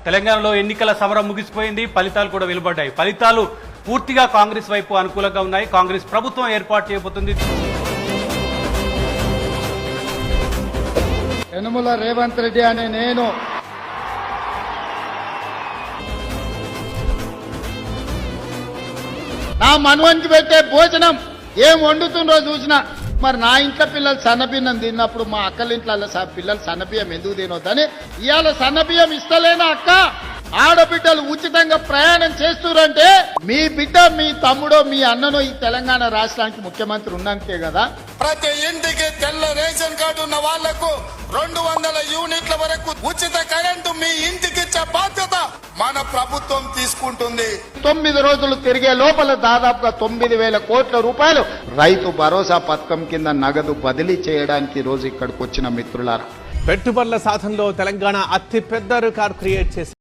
తెలంగాణలో ఎన్నికల సమరం ముగిసిపోయింది. ఫలితాలు కూడా వెలువడ్డాయి. ఫలితాలు పూర్తిగా కాంగ్రెస్ వైపు అనుకూలంగా ఉన్నాయి. కాంగ్రెస్ ప్రభుత్వం ఏర్పాటు చేయబోతుంది. యనుమల రేవంత్ రెడ్డి అనే నేను నా మనవనికి పెట్టే భోజనం ఏం వండుతుండో చూసినా మరి నా ఇంట్లో పిల్లలు సన్నబియ్యం తిన్నప్పుడు మా అక్కల ఇంట్లో పిల్లలు సన్నబియ్యం ఎందుకు తినొద్దని ఇవాళ సన్నబియ్యం ఇస్తలేనా అక్క? ఆడబిడ్డలు ఉచితంగా ప్రయాణం చేస్తురంటే మీ బిడ్డ మీ తమ్ముడో మీ అన్ననో ఈ తెలంగాణ రాష్ట్రానికి ముఖ్యమంత్రి ఉన్నాకే కదా. ప్రతి ఇంటికి తెల్ల రేషన్ కార్డు ఉన్న వాళ్లకు 200 యూనిట్ల వరకు ఉచిత కరెంటు మీ ఇంటికి ఇచ్చే బాధ్యత మన ప్రభుత్వం తీసుకుంటుంది. 9 రోజులు తిరిగే లోపల దాదాపుగా 9,000 కోట్ల రూపాయలు రైతు భరోసా పథకం కింద నగదు బదిలీ చేయడానికి రోజు ఇక్కడికి వచ్చిన మిత్రులారా, పెట్టుబడుల సాధనలో తెలంగాణ అతిపెద్ద రికార్డు క్రియేట్ చేసింది.